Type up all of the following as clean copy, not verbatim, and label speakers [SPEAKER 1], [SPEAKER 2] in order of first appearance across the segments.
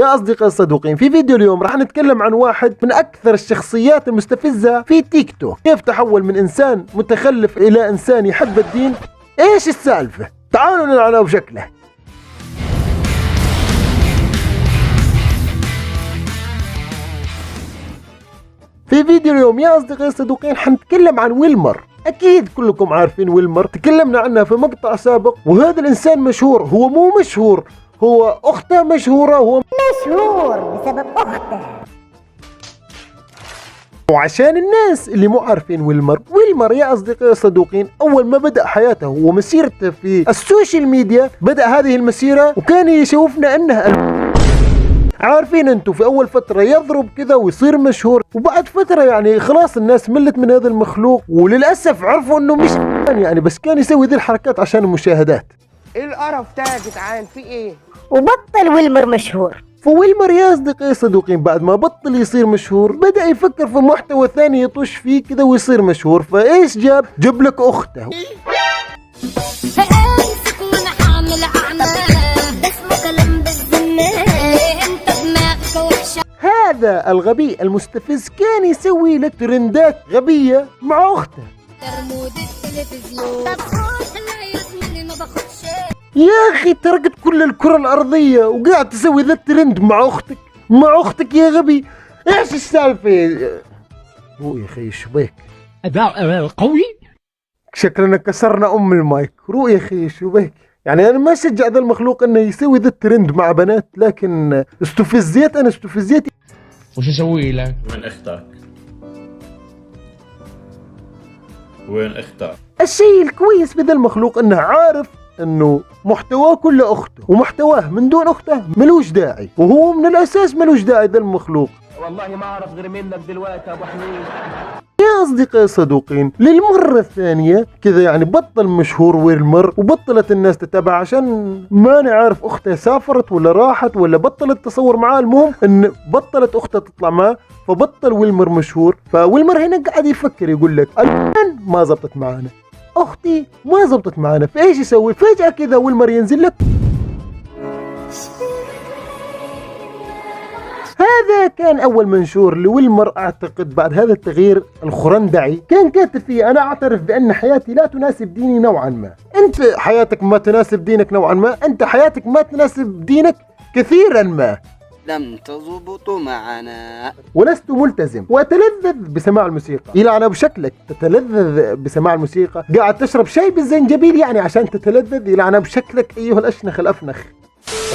[SPEAKER 1] يا أصدقائي الصدوقين، في فيديو اليوم راح نتكلم عن واحد من أكثر الشخصيات المستفزة في تيك توك. كيف تحول من إنسان متخلف إلى إنسان يحب الدين؟ إيش السالفة؟ تعالوا نلعنه بشكله. في فيديو اليوم يا أصدقائي الصدوقين حنتكلم عن ويلمر. أكيد كلكم عارفين ويلمر، تكلمنا عنها في مقطع سابق. وهذا الإنسان مشهور، هو مو مشهور، هو أخته مشهورة، هو
[SPEAKER 2] مشهور بسبب أخته.
[SPEAKER 1] وعشان الناس اللي مو عارفين ويلمر يا أصدقائي الصدوقين، أول ما بدأ حياته ومسيرته في السوشيال ميديا، بدأ هذه المسيرة وكان يشوفنا أنها عارفين انتم في اول فترة يضرب كذا ويصير مشهور، وبعد فترة يعني خلاص الناس ملت من هذا المخلوق، وللأسف عرفوا انه مش يعني بس كان يسوي ذي الحركات عشان المشاهدات.
[SPEAKER 3] ايه القرف ده يا جدعان؟ في ايه؟
[SPEAKER 2] وبطل ويلمر مشهور.
[SPEAKER 1] فويلمر يا أصدقائي الصدوقين بعد ما بطل يصير مشهور بدأ يفكر في محتوى ثاني يطش فيه كذا ويصير مشهور. فايش جاب لك اخته. هذا الغبي المستفز كان يسوي لك ترندات غبية مع اخته. يا اخي تركت كل الكرة الارضية وقاعد تسوي ذا الترند مع اختك يا غبي. ايش السالفة؟ روح يا اخي شبيك
[SPEAKER 4] اداء قوي.
[SPEAKER 1] شكلنا كسرنا المايك. روح يا اخي شبيك. يعني انا ما اشجع ذا المخلوق انه يسوي ذا الترند مع بنات، لكن استفزيت.
[SPEAKER 4] وش اسوي لك؟
[SPEAKER 5] وين اختك؟
[SPEAKER 1] الشيء الكويس بذا المخلوق انه عارف انه محتواه كله اخته، ومحتواه من دون اخته ملوش داعي، وهو من الاساس ملوش داعي ذا المخلوق.
[SPEAKER 3] والله ما اعرف غير منك دلوقتي يا ابو حميد.
[SPEAKER 1] يا اصدقائي الصدوقين للمرة الثانية كذا يعني بطل مشهور ويلمر، وبطلت الناس تتابع عشان ما نعرف اخته سافرت ولا راحت ولا بطلت تصور معاه. المهم ان بطلت اخته تطلع معاه، فبطل ويلمر مشهور. فويلمر هنا قاعد يفكر يقول لك الان ما زبطت معانا، اختي ما زبطت معانا، فايش يسوي؟ فجأة كذا ويلمر ينزل لك. هذا كان أول منشور لويلمر أعتقد بعد هذا التغيير الخرندعي. كان كاتب فيه: أنا أعترف بأن حياتي لا تناسب ديني نوعا ما. أنت حياتك ما تناسب دينك نوعا ما، أنت حياتك ما تناسب دينك كثيرا ما.
[SPEAKER 3] لم تضبطوا معنا.
[SPEAKER 1] ولست ملتزم وأتلذذ بسماع الموسيقى. يلعن بشكلك تتلذذ بسماع الموسيقى؟ قاعد تشرب شاي بالزنجبيل يعني عشان تتلذذ؟ يلعن بشكلك أيها الأشنخ الأفنخ.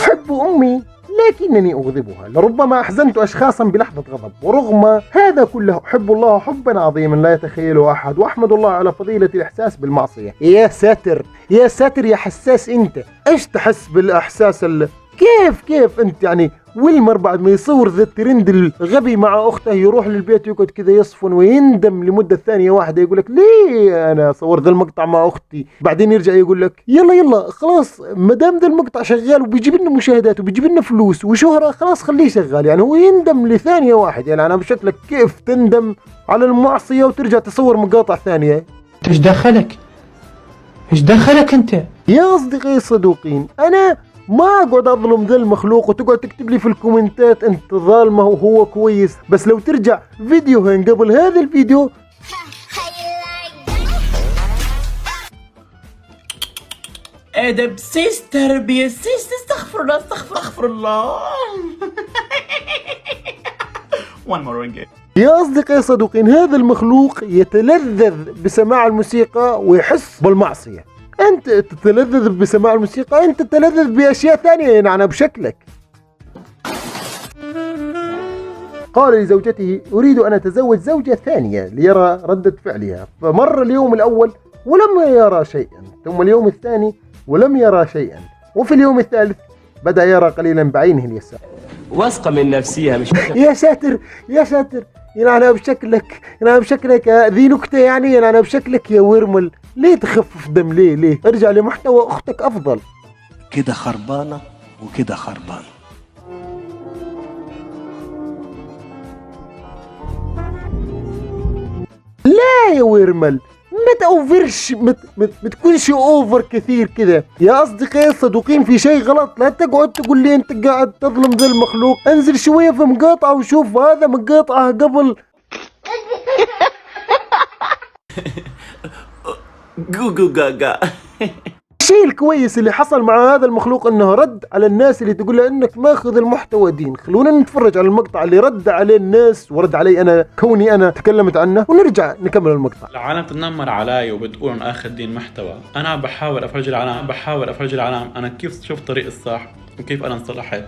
[SPEAKER 1] أحب أمي لكنني أغضبها، لربما أحزنت أشخاصا بلحظة غضب، ورغم هذا كله أحب الله حبا عظيما لا يتخيله أحد، وأحمد الله على فضيلة الإحساس بالمعصية. يا ساتر يا ساتر يا حساس أنت، إيش تحس بالإحساس كيف أنت يعني؟ ويلمر بعد ما يصور ذا الترند الغبي مع أخته يروح للبيت يقعد كذا يصفن ويندم لمدة ثانية واحدة، يقول لك ليه أنا صورت ذا المقطع مع أختي؟ بعدين يرجع يقول لك يلا خلاص ما دام ذا المقطع شغال وبيجيب لنا مشاهدات وبيجيب لنا فلوس وشهرة، خلاص خليه شغال. يعني هو يندم لثانية واحدة. يعني أنا بشكلك كيف تندم على المعصية وترجع تصور مقاطع ثانية؟
[SPEAKER 4] ايش دخلك انت؟
[SPEAKER 1] يا أصدقائي الصدوقين، أنا ما اقعد اظلم ذا المخلوق وتقعد تكتب لي في الكومنتات انت ظالمه وهو كويس، بس لو ترجع فيديوهين قبل هذا الفيديو
[SPEAKER 6] ادب سيس تربيه سيس. استغفر الله. one more again.
[SPEAKER 1] يا أصدقائي الصدوقين، هذا المخلوق يتلذذ بسماع الموسيقى ويحس بالمعصية. أنت تتلذذ بسماع الموسيقى، أنت تتلذذ بأشياء ثانية ينعنى بشكلك. قال لزوجته: أريد أن أتزوج زوجة ثانية ليرى ردة فعلها. فمر اليوم الأول ولم يرى شيئا، ثم اليوم الثاني ولم يرى شيئا، وفي اليوم الثالث بدأ يرى قليلا بعينه اليسار.
[SPEAKER 3] واثقة من نفسها مش
[SPEAKER 1] يا ساتر ينعنى بشكلك ذي نكتة يعني. ينعنى بشكلك يا ورمل، ليه تخفف دم؟ ليه ارجع لمحتوى اختك افضل.
[SPEAKER 7] كده خربانة وكده خربان.
[SPEAKER 1] لا يا ورمل، ما تأوفرش، ما تكونش اوفر كثير كذا يا اصدقائي الصدوقين. في شيء غلط، لا تقعد تقول لي انت قاعد تظلم ذا المخلوق. انزل شويه في مقاطعه وشوف هذا مقاطعه قبل.
[SPEAKER 6] جوجو جاجا.
[SPEAKER 1] الشيء الكويس اللي حصل مع هذا المخلوق انه رد على الناس اللي تقول له انك ماخذ المحتوى دين. خلونا نتفرج على المقطع اللي رد عليه الناس ورد علي انا كوني انا تكلمت عنه، ونرجع نكمل المقطع.
[SPEAKER 5] العالم تتنمر علي وبتقول انه اخذ دين محتوى. انا بحاول افرج العالم انا كيف شوف طريق الصح وكيف انا انصلحت،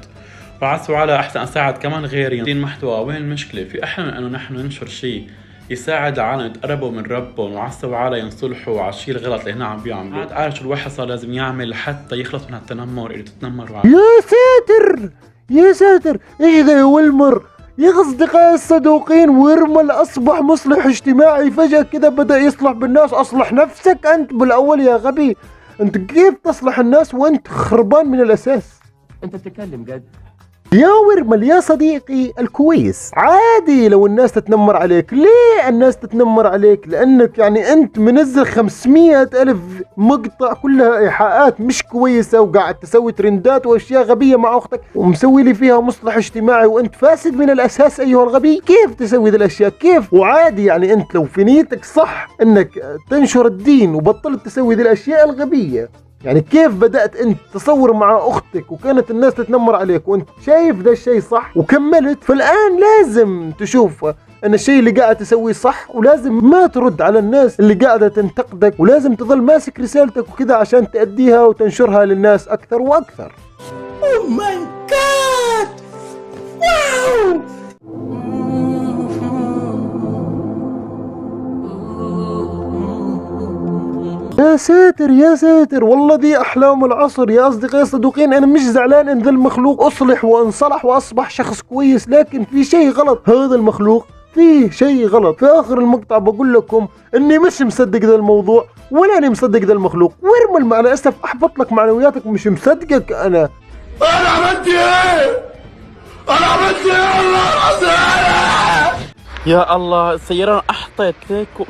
[SPEAKER 5] وعسوا على احسن اساعد كمان غيري. دين محتوى وين المشكله؟ في احلى من انه نحن ننشر شيء يساعد العالم يتقربوا من ربهم وعسوا على ينصلحوا على الشيء الغلط اللي هنا عم بيعملوا. عارف شو الواحد صار لازم يعمل حتى يخلص من هالتنمر اللي تتنمروا عليه.
[SPEAKER 1] يا ساتر يا ساتر، ايش ذا يا ولمر؟ يا اصدقائي الصدوقين، ويرمل اصبح مصلح اجتماعي فجأة كذا بدأ يصلح بالناس. اصلح نفسك انت بالاول يا غبي. انت كيف تصلح الناس وانت خربان من الاساس؟
[SPEAKER 3] انت بتتكلم جد؟
[SPEAKER 1] يا ورمل يا صديقي الكويس، عادي لو الناس تتنمر عليك. ليه الناس تتنمر عليك؟ لأنك يعني أنت منزل 500,000 مقطع كلها إيحاءات مش كويسة، وقاعد تسوي ترندات وأشياء غبية مع أختك، ومسوي لي فيها مصلح اجتماعي، وأنت فاسد من الأساس أيها الغبي. كيف تسوي ذي الأشياء؟ كيف؟ وعادي يعني أنت لو في نيتك صح أنك تنشر الدين وبطلت تسوي ذي الأشياء الغبية، يعني كيف بدأت انت تصور مع اختك وكانت الناس تتنمر عليك وانت شايف ذا الشيء صح وكملت، فالآن لازم تشوف ان الشيء اللي قاعد تسويه صح، ولازم ما ترد على الناس اللي قاعدة تنتقدك، ولازم تظل ماسك رسالتك وكذا عشان تأديها وتنشرها للناس اكثر واكثر.
[SPEAKER 6] Oh my god! Wow!
[SPEAKER 1] يا ساتر يا ساتر، والله دي احلام العصر يا اصدقائي الصدوقين. انا مش زعلان ان ذا المخلوق اصلح وانصلح واصبح شخص كويس، لكن في شيء غلط. هذا المخلوق فيه شيء غلط. في اخر المقطع بقول لكم اني مش مصدق ذا الموضوع ولا اني مصدق ذا المخلوق. ويرمل مع الاسف احبط لك معنوياتك، مش مصدقك انا
[SPEAKER 6] عملت ايه؟ انا عملت ايه والله العظيم؟
[SPEAKER 8] يا الله السيارة أحطت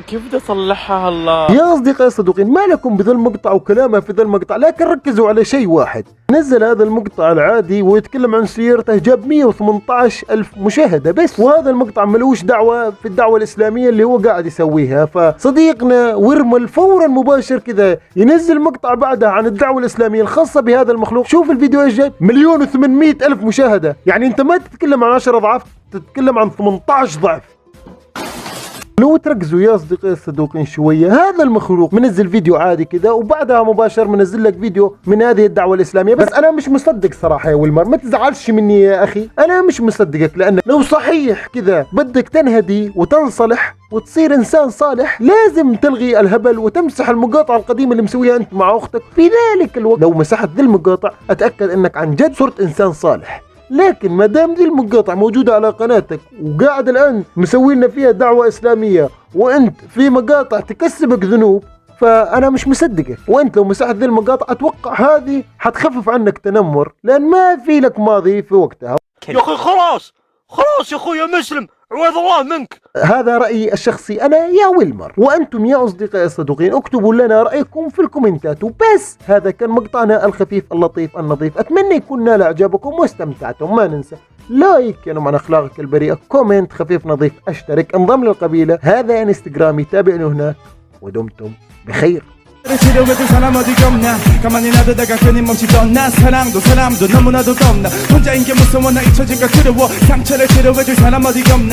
[SPEAKER 8] كيف بدي أصلحها هلا؟
[SPEAKER 1] يا أصدقائي الصدوقين، ما لكم بذا المقطع وكلامه في ذا المقطع، لكن ركزوا على شيء واحد. نزل هذا المقطع العادي ويتكلم عن سيارته، جاب 118,000 مشاهدة بس، وهذا المقطع ملوش دعوة في الدعوة الإسلامية اللي هو قاعد يسويها. فصديقنا ويرمل فورا مباشر كذا ينزل مقطع بعدها عن الدعوة الإسلامية الخاصة بهذا المخلوق. شوف الفيديو ايش جايب، 1,800,000 مشاهدة. يعني انت ما تتكلم عن 10 أضعاف، تتكلم عن 18 ضعف. لو تركزوا يا اصدقائي الصدوقين شويه، هذا المخلوق منزل فيديو عادي كذا وبعدها مباشر منزل لك فيديو من هذه الدعوه الاسلاميه. بس انا مش مصدق صراحه يا ولمر، ما تزعلش مني يا اخي، انا مش مصدقك. لان لو صحيح كذا بدك تنهدي وتنصلح وتصير انسان صالح، لازم تلغي الهبل وتمسح المقاطع القديمه اللي مسويها انت مع اختك. في ذلك الوقت لو مسحت ذي المقاطع اتاكد انك عن جد صرت انسان صالح. لكن ما دام دي المقاطع موجودة على قناتك وقاعد الآن مسوي لنا فيها دعوة إسلامية، وأنت في مقاطع تكسبك ذنوب، فأنا مش مصدقك. وأنت لو مسحت ذي المقاطع أتوقع هذه حتخفف عنك تنمر، لأن ما في لك ماضي في وقتها.
[SPEAKER 9] يا أخي خلاص يا أخويا مسلم، عوض الله منك.
[SPEAKER 1] هذا رأيي الشخصي أنا يا ويلمر، وأنتم يا أصدقائي الصدوقين اكتبوا لنا رأيكم في الكومنتات. وبس هذا كان مقطعنا الخفيف اللطيف النظيف، أتمنى يكون نال إعجابكم واستمتعتم. ما ننسى لايك كانوا عن أخلاقك البريئة، كومنت خفيف نظيف، اشترك، انضم للقبيلة. هذا انستغرامي، تابعوني هناك، ودمتم بخير.
[SPEAKER 10] 치료해줄 사람 어디가 없냐 가만히 놔두다가 끊임없이 떠나 사람도 너무나도 덥나 혼자인 게 무서워 나 잊혀질까 두려워 상처를 치료해줄 사람 어디가 없나